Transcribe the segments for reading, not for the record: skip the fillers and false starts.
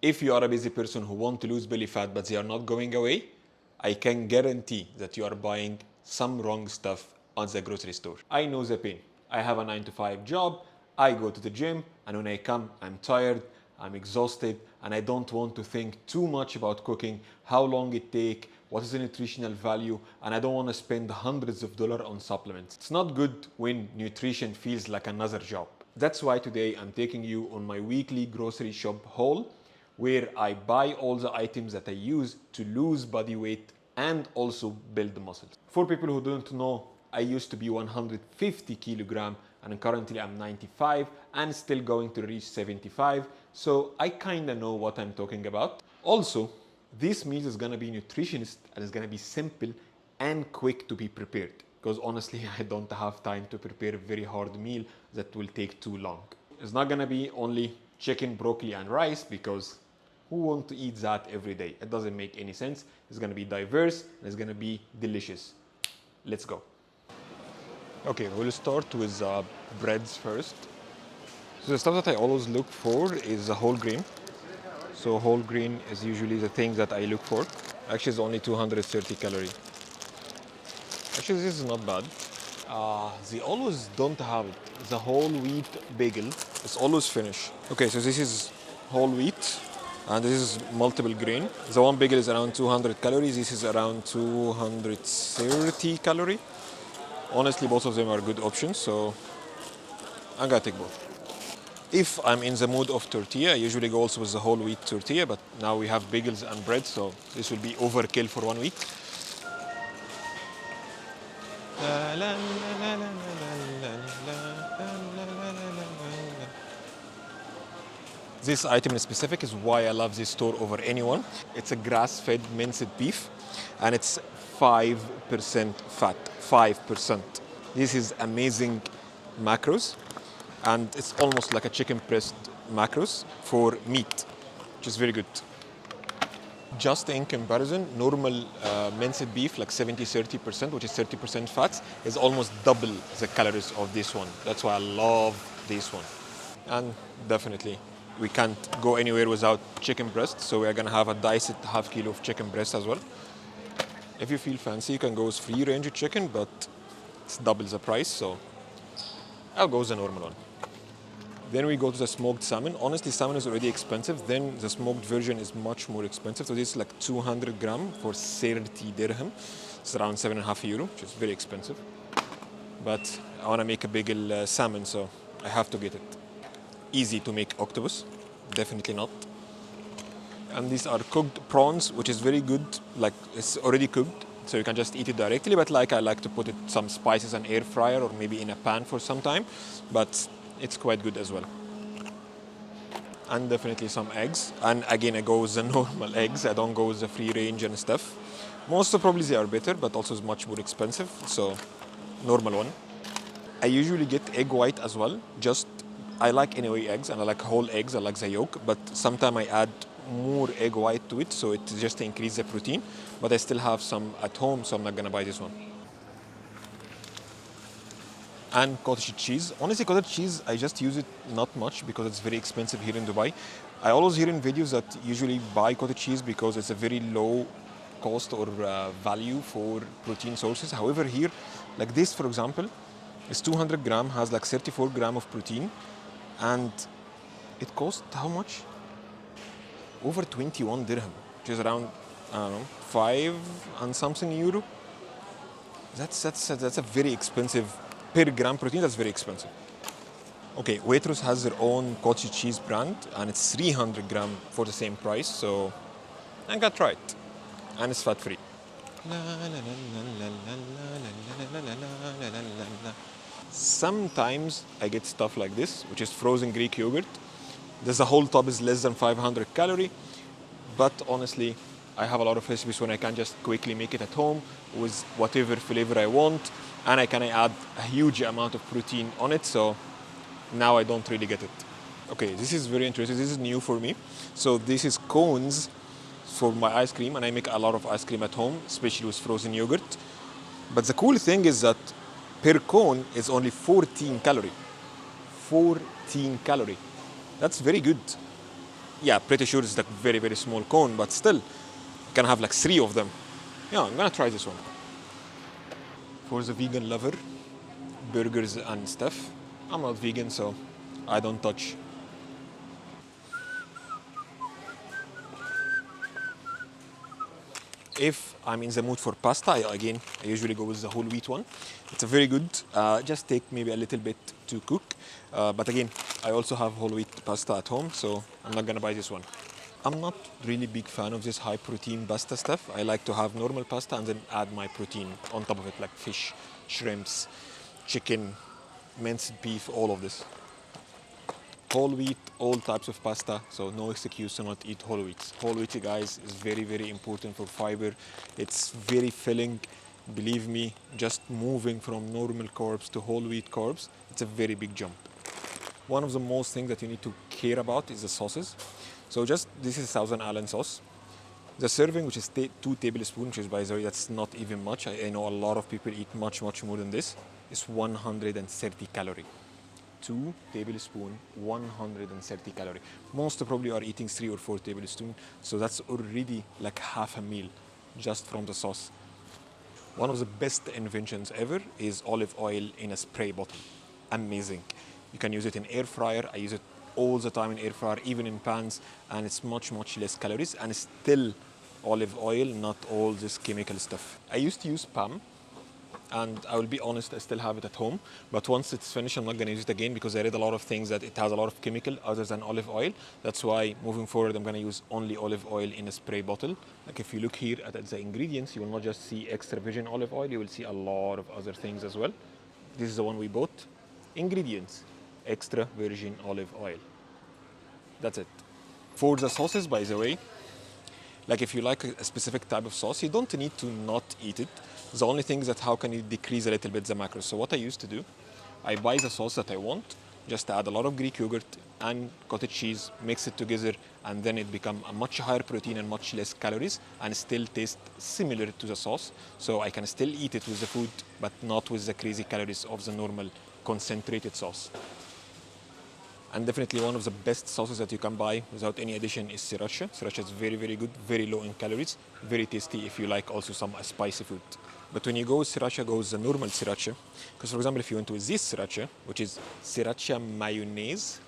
If you are a busy person who want to lose belly fat but they are not going away, I can guarantee that you are buying some wrong stuff at the grocery store. I know the pain. I have a 9 to 5 job, I go to the gym, and when I come, I'm tired, I'm exhausted, and I don't want to think too much about cooking, how long it takes, what is the nutritional value, and I don't want to spend hundreds of dollars on supplements. It's not good when nutrition feels like another job. That's why today I'm taking you on my weekly grocery shop haul, where I buy all the items that I use to lose body weight and also build the muscles. For people who don't know, I used to be 150 kilogram and currently I'm 95 and still going to reach 75. So I kind of know what I'm talking about. Also, this meal is gonna be nutritionist and it's gonna be simple and quick to be prepared. Because honestly, I don't have time to prepare a very hard meal that will take too long. It's not gonna be only chicken, broccoli, and rice because who want to eat that every day? It doesn't make any sense. It's gonna be diverse and it's gonna be delicious. Let's go. Okay, we'll start with breads first. So the stuff that I always look for is a whole grain. So whole grain is usually the thing that I look for. Actually, it's only 230 calories. Actually, this is not bad. They always don't have it. The whole wheat bagel is always finished. Okay, so this is whole wheat and this is multiple grain. The one bagel is around 200 calories. This is around 230 calories. Honestly, both of them are good options, so I'm gonna take both. If I'm in the mood of tortilla, I usually go also with the whole wheat tortilla, but now we have bagels and bread, so this will be overkill for 1 week. This item in specific is why I love this store over anyone. It's a grass-fed minced beef and it's 5% fat, 5%. This is amazing macros and it's almost like a chicken breast macros for meat, which is very good. Just in comparison, normal minced beef, like 70-30%, which is 30% fats, is almost double the calories of this one. That's why I love this one. And definitely, we can't go anywhere without chicken breast, so we're gonna have a diced half kilo of chicken breast as well. If you feel fancy, you can go with free range chicken, but it's double the price, so I'll go with the normal one. Then we go to the smoked salmon. Honestly, salmon is already expensive. Then the smoked version is much more expensive. So this is like 200 gram for 30 dirham. It's around 7.5 euro, which is very expensive. But I want to make a bagel salmon, so I have to get it. Easy to make octopus, definitely not. And these are cooked prawns, which is very good. Like it's already cooked, so you can just eat it directly. But like I like to put it some spices and air fryer or maybe in a pan for some time. But it's quite good as well. And definitely some eggs. And again, I go with the normal eggs. I don't go with the free range and stuff. Most probably they are better, but also it's much more expensive. So normal one. I usually get egg white as well. Just I like anyway eggs and I like whole eggs. I like the yolk, but sometimes I add more egg white to it, so it just to increase the protein. But I still have some at home, so I'm not gonna buy this one. And cottage cheese. Honestly, cottage cheese, I just use it not much because it's very expensive here in Dubai. I always hear in videos that usually buy cottage cheese because it's a very low cost or value for protein sources. However, here, like this, for example, is 200 gram, has like 34 gram of protein, and it costs how much? Over 21 dirham, which is around, I don't know, 5 and something euro. That's a very expensive. Per gram protein, that's very expensive. Okay, Waitrose has their own cottage cheese brand and it's 300 gram for the same price, so I got try it. And it's fat free. Sometimes I get stuff like this, which is frozen Greek yogurt. The whole tub is less than 500 calories, but honestly, I have a lot of recipes when I can just quickly make it at home with whatever flavor I want, and I can add a huge amount of protein on it, so now I don't really get it. Okay, this is very interesting. This is new for me. So this is cones for my ice cream, and I make a lot of ice cream at home, especially with frozen yogurt. But the cool thing is that per cone is only 14 calories. 14 calories. That's very good. Yeah, pretty sure it's like very, very small cone, but still, you can have like 3 of them. Yeah, I'm gonna try this one. For the vegan lover, burgers and stuff, I'm not vegan, so I don't touch. If I'm in the mood for pasta, I usually go with the whole wheat one. It's a very good, just take maybe a little bit to cook. But again, I also have whole wheat pasta at home, so I'm not gonna buy this one. I'm not really big fan of this high protein pasta stuff. I like to have normal pasta and then add my protein on top of it, like fish, shrimps, chicken, minced beef, all of this. Whole wheat, all types of pasta, so no excuse to not eat whole wheat. Whole wheat, guys, is very, very important for fiber. It's very filling. Believe me, just moving from normal carbs to whole wheat carbs, it's a very big jump. One of the most things that you need to care about is the sauces. So just, this is Thousand Island sauce. The serving, which is 2 tablespoons, which is, by the way, that's not even much. I know a lot of people eat much, much more than this. Is 130 calorie. 2 tablespoons, 130 calorie. Most probably are eating 3 or 4 tablespoons, so that's already like half a meal just from the sauce. One of the best inventions ever is olive oil in a spray bottle. Amazing. You can use it in air fryer. I use it all the time in air fryer, even in pans, and it's much, much less calories, and it's still olive oil, not all this chemical stuff. I used to use palm, and I will be honest, I still have it at home. But once it's finished, I'm not going to use it again because I read a lot of things that it has a lot of chemical other than olive oil. That's why moving forward, I'm going to use only olive oil in a spray bottle. Like if you look here at the ingredients, you will not just see extra virgin olive oil, you will see a lot of other things as well. This is the one we bought. Ingredients, extra virgin olive oil. That's it. For the sauces, by the way, like if you like a specific type of sauce, you don't need to not eat it. The only thing is that how can you decrease a little bit the macros. So what I used to do, I buy the sauce that I want, just add a lot of Greek yogurt and cottage cheese, mix it together, and then it become a much higher protein and much less calories, and still taste similar to the sauce. So I can still eat it with the food, but not with the crazy calories of the normal concentrated sauce. And definitely one of the best sauces that you can buy without any addition is sriracha. Sriracha is very, very good, very low in calories, very tasty if you like also some spicy food. But when you go with sriracha, go with the normal sriracha. Because for example, if you went with this sriracha, which is sriracha mayonnaise,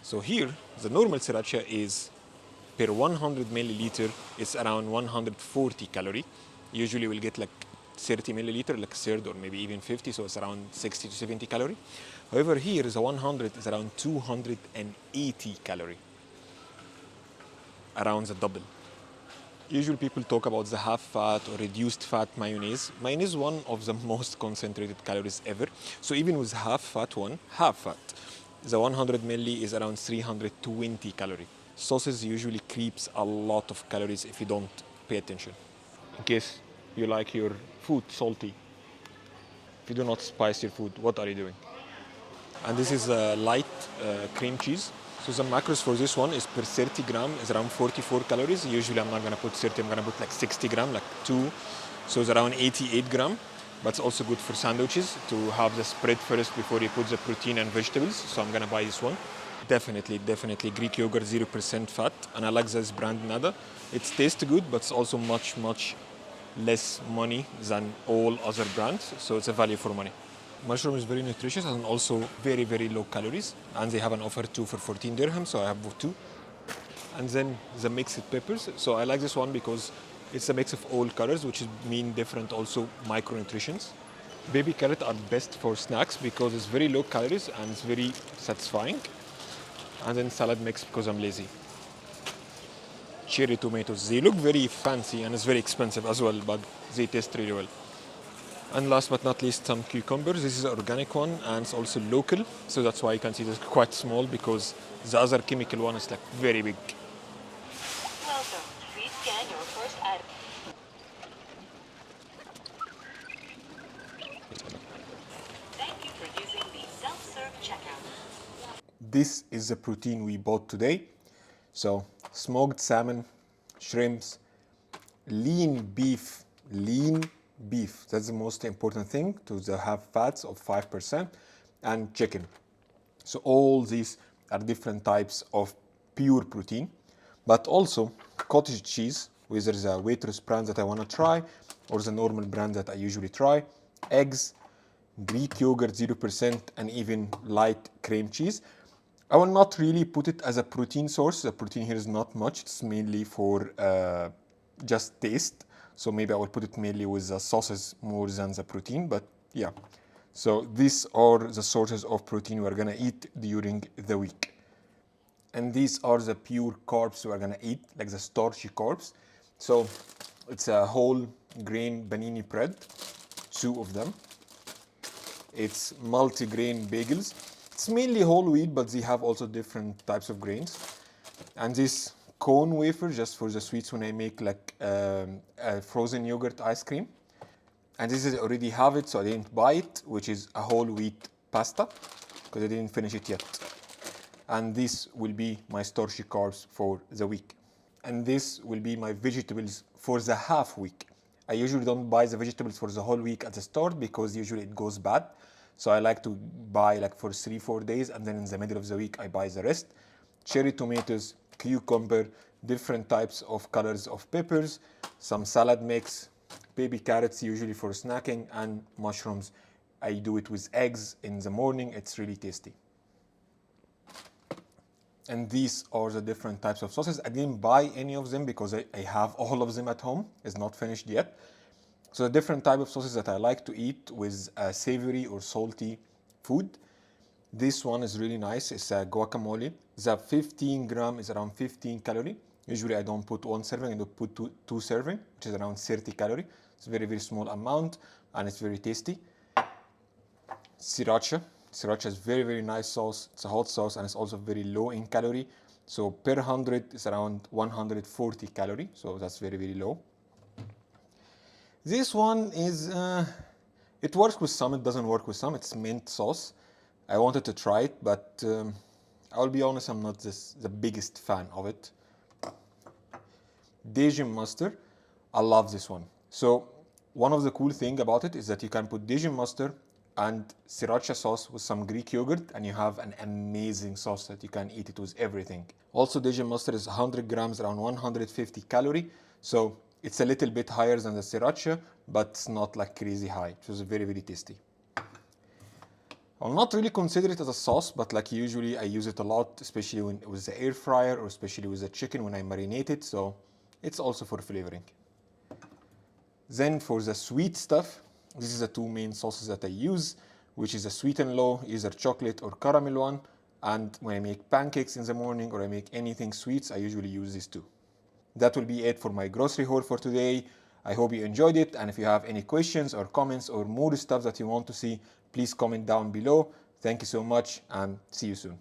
so here, the normal sriracha is per 100 milliliter, it's around 140 calorie. Usually we'll get like 30 milliliter, like a third or maybe even 50, so it's around 60 to 70 calorie. However, here the 100 is around 280 calorie, around the double. Usually people talk about the half fat or reduced fat mayonnaise. Mayonnaise is one of the most concentrated calories ever. So even with half fat, the 100 milli is around 320 calorie. Sauces usually creeps a lot of calories if you don't pay attention. In case you like your food salty, if you do not spice your food, what are you doing? And this is a light cream cheese. So the macros for this one is per 30 gram is around 44 calories. Usually I'm not gonna put 30, I'm gonna put like 60 gram, like 2. So it's around 88 gram. But it's also good for sandwiches to have the spread first before you put the protein and vegetables. So I'm gonna buy this one. Definitely Greek yogurt, 0% fat. And I like this brand Nada. It tastes good, but it's also much, much less money than all other brands. So it's a value for money. Mushroom is very nutritious and also very, very low calories. And they have an offer 2 for 14 dirham, so I have 2. And then the mixed peppers. So I like this one because it's a mix of all colors, which mean different also micronutrients. Baby carrot are best for snacks because it's very low calories and it's very satisfying. And then salad mix because I'm lazy. Cherry tomatoes. They look very fancy and it's very expensive as well, but they taste really well. And last but not least, some cucumbers. This is an organic one and it's also local. So that's why you can see this quite small because the other chemical one is like very big. Welcome. Please scan your first item. Thank you for using the self-serve checkout. This is the protein we bought today. So smoked salmon, shrimps, lean beef. That's the most important thing to have fats of 5%, and chicken. So all these are different types of pure protein, but also cottage cheese, whether there's a Waitrose brand that I want to try or the normal brand that I usually try, eggs, Greek yogurt 0%, and even light cream cheese. I will not really put it as a protein source. The protein here is not much. It's mainly for just taste. So maybe I will put it mainly with the sauces more than the protein, but yeah. So these are the sources of protein we're gonna eat during the week. And these are the pure carbs we're gonna eat, like the starchy carbs. So it's a whole grain panini bread, 2 of them. It's multi-grain bagels. It's mainly whole wheat, but they have also different types of grains. And this cone wafer, just for the sweets when I make like a frozen yogurt ice cream. And this is I already have it, so I didn't buy it, which is a whole wheat pasta, because I didn't finish it yet. And this will be my starchy carbs for the week. And this will be my vegetables for the half week. I usually don't buy the vegetables for the whole week at the start because usually it goes bad. So I like to buy like for 3-4 days, and then in the middle of the week I buy the rest. Cherry tomatoes, cucumber, different types of colors of peppers, some salad mix, baby carrots usually for snacking, and mushrooms. I do it with eggs in the morning. It's really tasty. And these are the different types of sauces. I didn't buy any of them because I have all of them at home. It's not finished yet. So the different type of sauces that I like to eat with savory or salty food. This one is really nice. It's a guacamole. The 15 gram is around 15 calorie. Usually I don't put 1 serving, I don't put two serving, which is around 30 calorie. It's a very, very small amount, and it's very tasty. Sriracha. Sriracha is very, very nice sauce. It's a hot sauce, and it's also very low in calorie. So per 100 is around 140 calorie. So that's very, very low. This one is, it works with some, it doesn't work with some. It's mint sauce. I wanted to try it, but I'll be honest, I'm not the biggest fan of it. Dijon mustard, I love this one. So one of the cool thing about it is that you can put Dijon mustard and sriracha sauce with some Greek yogurt, and you have an amazing sauce that you can eat it with everything. Also, Dijon mustard is 100 grams, around 150 calorie. So it's a little bit higher than the sriracha, but it's not like crazy high. It was very, very tasty. I'll not really consider it as a sauce, but like usually I use it a lot, especially with the air fryer, or especially with the chicken when I marinate it. So it's also for flavoring. Then for the sweet stuff, this is the 2 main sauces that I use, which is a sweet and low, either chocolate or caramel one. And when I make pancakes in the morning or I make anything sweets, I usually use these 2. That will be it for my grocery haul for today. I hope you enjoyed it, and if you have any questions or comments or more stuff that you want to see, please comment down below. Thank you so much, and see you soon.